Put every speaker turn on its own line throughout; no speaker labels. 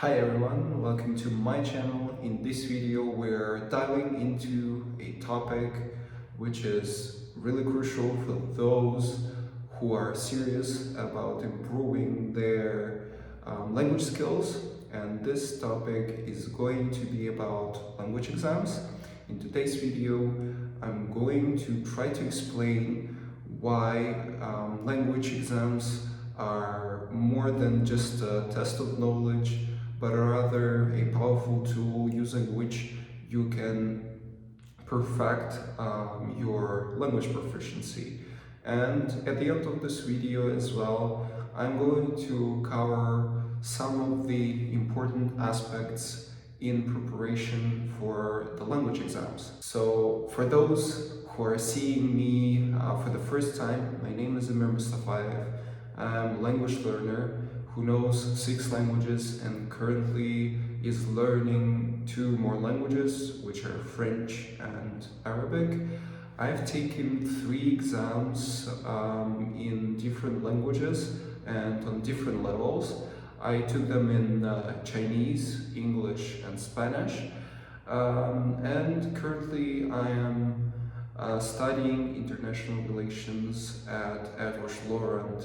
Hi everyone, welcome to my channel. In this video we're diving into a topic which is really crucial for those who are serious about improving their language skills, and this topic is going to be about language exams. In today's video I'm going to try to explain why language exams are more than just a test of knowledge, but rather a powerful tool using which you can perfect your language proficiency. And at the end of this video as well, I'm going to cover some of the important aspects in preparation for the language exams. So for those who are seeing me for the first time, my name is Amir Mustafayev. I'm a language learner who knows 6 languages and currently is learning 2 more languages, which are French and Arabic. I've taken 3 exams in different languages and on different levels. I took them in Chinese, English and Spanish, and currently I am studying international relations at Edward Laurent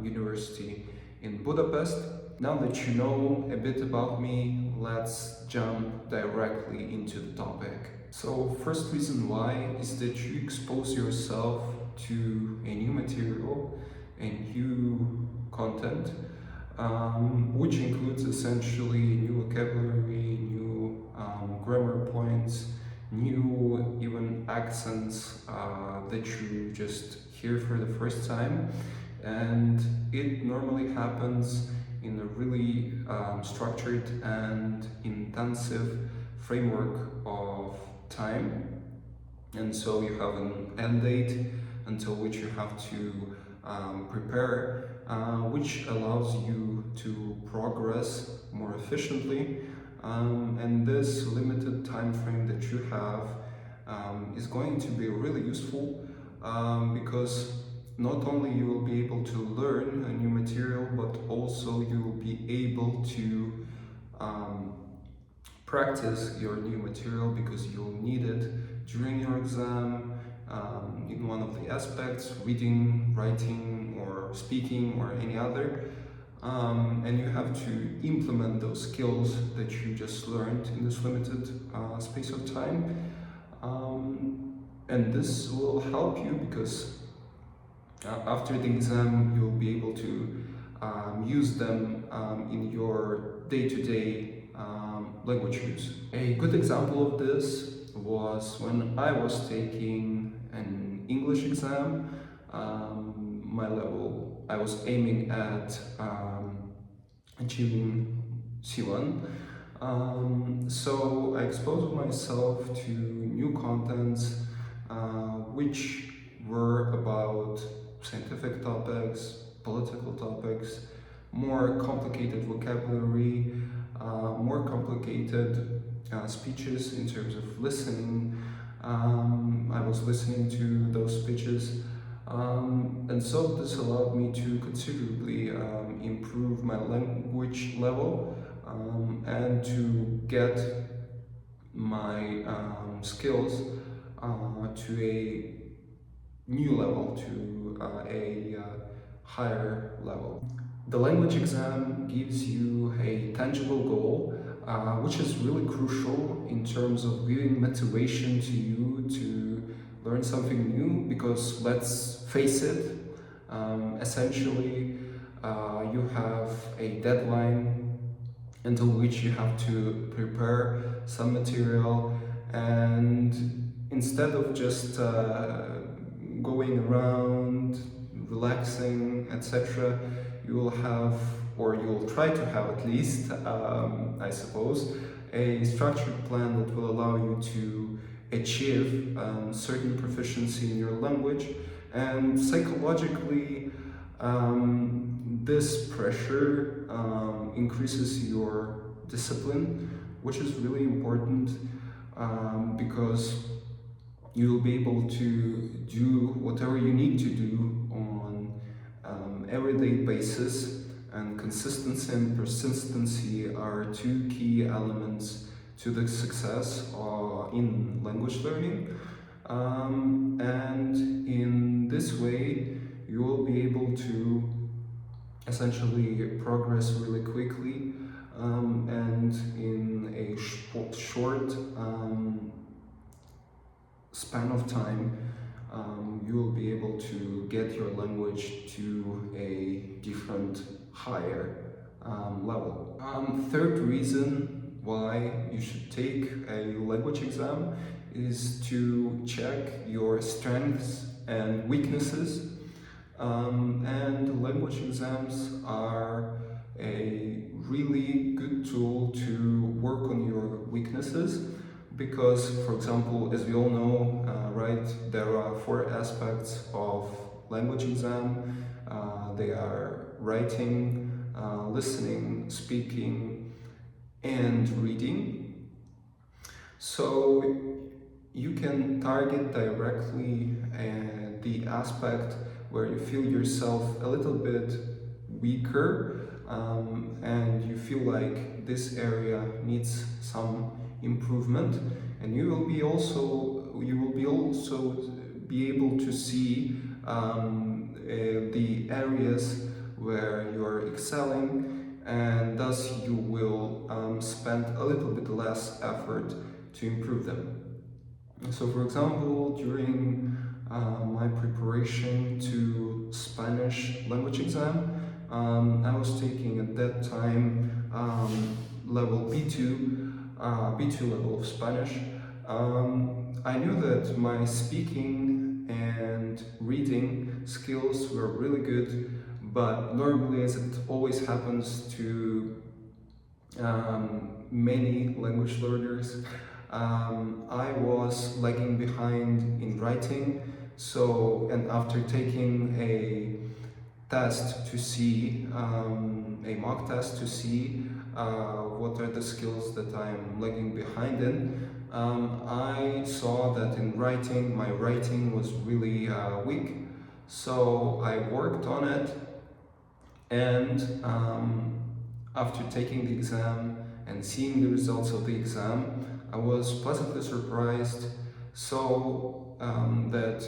University in Budapest. Now that you know a bit about me, let's jump directly into the topic. So first reason why is that you expose yourself to a new material, a new content, which includes essentially new vocabulary, new grammar points, new even accents that you just hear for the first time. And it normally happens in a really structured and intensive framework of time. And so you have an end date until which you have to prepare, which allows you to progress more efficiently. And this limited time frame that you have is going to be really useful because not only you will be able to learn a new material, but also you will be able to practice your new material because you'll need it during your exam in one of the aspects, reading, writing, or speaking, or any other. And you have to implement those skills that you just learned in this limited space of time. And this will help you because after the exam you'll be able to use them in your day-to-day language use. A good example of this was when I was taking an English exam. My level, I was aiming at achieving C1. So I exposed myself to new contents which were about scientific topics, political topics, more complicated vocabulary, more complicated speeches in terms of listening. I was listening to those speeches, and so this allowed me to considerably improve my language level and to get my skills to a new level, to a higher level. The language exam gives you a tangible goal, which is really crucial in terms of giving motivation to you to learn something new, because let's face it, essentially you have a deadline until which you have to prepare some material, and instead of just going around, relaxing, etc., you will have, or you'll try to have at least, I suppose, a structured plan that will allow you to achieve certain proficiency in your language. And psychologically, this pressure increases your discipline, which is really important because you'll be able to do whatever you need to do on everyday basis and consistency and persistency are two key elements to the success in language learning. And in this way, you will be able to essentially progress really quickly, and in a short span of time, you will be able to get your language to a different, higher level. Third reason why you should take a language exam is to check your strengths and weaknesses. And language exams are a really good tool to work on your weaknesses, because, for example, as we all know, right, there are 4 aspects of language exam. They are writing, listening, speaking, and reading. So you can target directly the aspect where you feel yourself a little bit weaker, and you feel like this area needs some improvement, and you will be also be able to see the areas where you are excelling, and thus you will spend a little bit less effort to improve them. So, for example, during my preparation to Spanish language exam, I was taking at that time level B2 level of Spanish. I knew that my speaking and reading skills were really good, but normally, as it always happens to many language learners, I was lagging behind in writing. So, and after taking a test to see, a mock test to see what are the skills that I'm lagging behind in, I saw that in writing, my writing was really weak. So I worked on it, and after taking the exam and seeing the results of the exam, I was pleasantly surprised, so that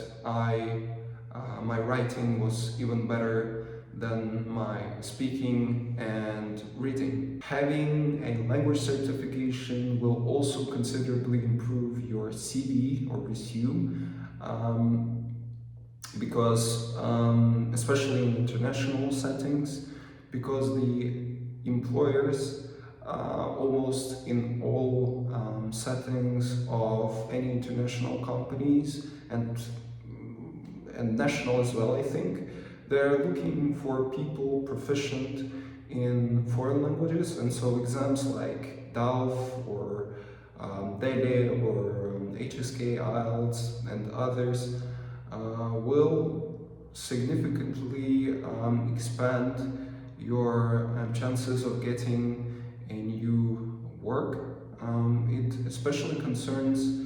my writing was even better than my speaking and reading. Having a language certification will also considerably improve your CV or resume, because especially in international settings, because the employers almost in all settings of any international companies and national as well, I think, they're looking for people proficient in foreign languages, and so exams like DALF or DELE or HSK, IELTS and others will significantly expand your chances of getting a new work. It especially concerns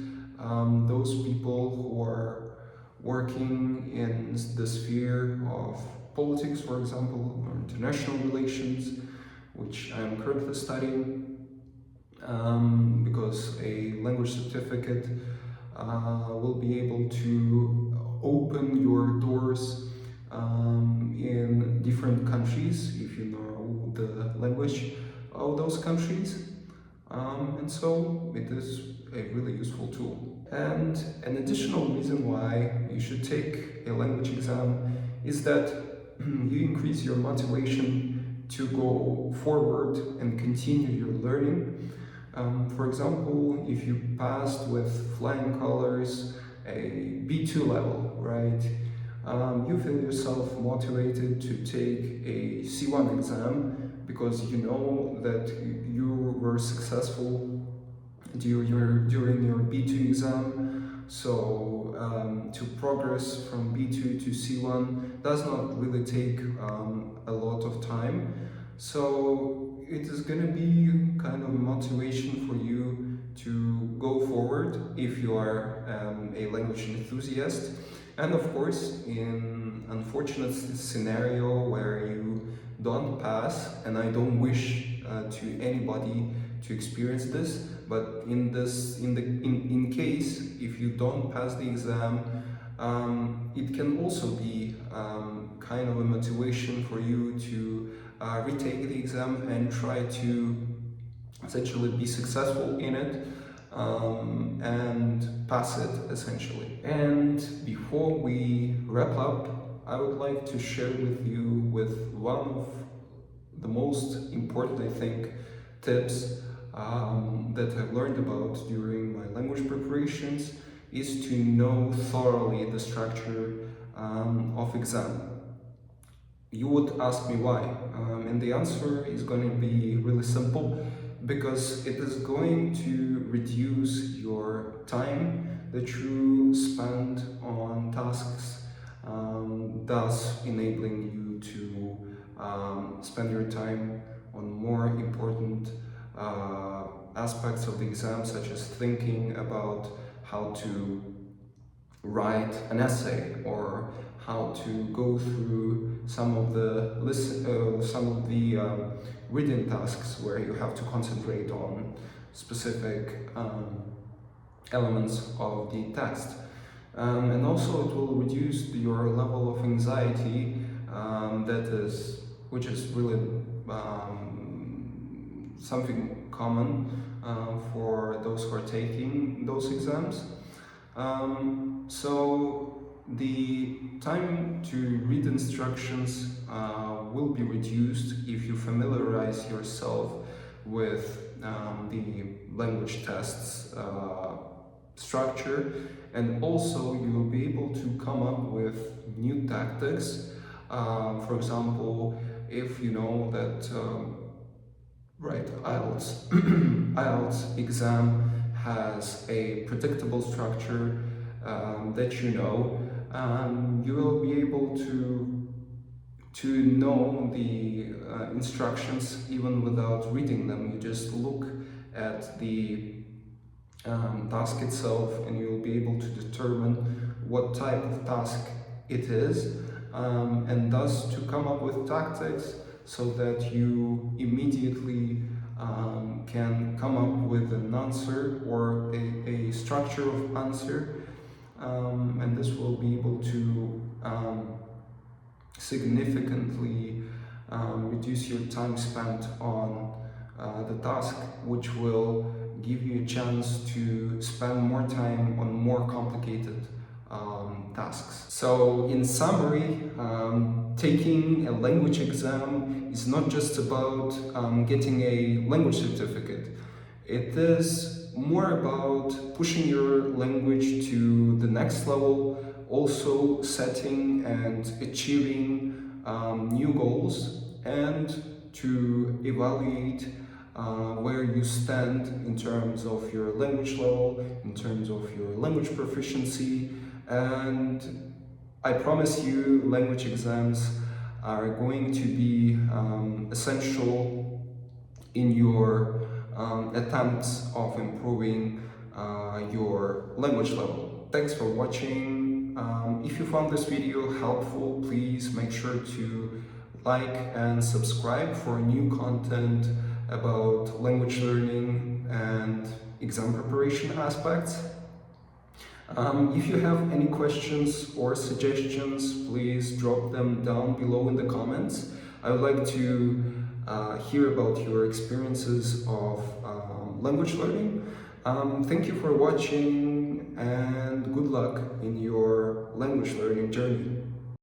those people who are working in the sphere of politics, for example, or international relations, which I am currently studying, because a language certificate will be able to open your doors in different countries if you know the language of those countries, and so it is a really useful tool. And an additional reason why you should take a language exam is that you increase your motivation to go forward and continue your learning. For example, if you passed with flying colors a B2 level, right? You feel yourself motivated to take a C1 exam because you know that you were successful during your B2 exam. So to progress from B2 to C1 does not really take a lot of time. So it is going to be kind of motivation for you to go forward if you are a language enthusiast. And of course, in unfortunate scenario where you don't pass, and I don't wish to anybody to experience this, but in case if you don't pass the exam, it can also be kind of a motivation for you to retake the exam and try to essentially be successful in it, and pass it essentially. And before we wrap up, I would like to share with you with one of the most important, I think, tips that I've learned about during my language preparations is to know thoroughly the structure of exam. You would ask me why, and the answer is going to be really simple, because it is going to reduce your time that you spend on tasks, thus enabling you to spend your time on more important aspects of the exam, such as thinking about how to write an essay or how to go through some of the reading tasks where you have to concentrate on specific elements of the text. And also it will reduce your level of anxiety, which is really something common for those who are taking those exams. So the time to read instructions will be reduced if you familiarize yourself with the language tests structure, and also you will be able to come up with new tactics. For example, if you know that IELTS exam has a predictable structure that you know, you will be able to know the instructions even without reading them. You just look at the task itself and you will be able to determine what type of task it is, and thus to come up with tactics so that you immediately can come up with an answer or a structure of answer, and this will be able to significantly reduce your time spent on the task, which will give you a chance to spend more time on more complicated tasks. So in summary, taking a language exam is not just about getting a language certificate. It is more about pushing your language to the next level, also setting and achieving new goals, and to evaluate where you stand in terms of your language level, in terms of your language proficiency. And I promise you, language exams are going to be essential in your attempts of improving your language level. Thanks for watching. If you found this video helpful, please make sure to like and subscribe for new content about language learning and exam preparation aspects. If you have any questions or suggestions, please drop them down below in the comments. I would like to hear about your experiences of language learning. Thank you for watching, and good luck in your language learning journey.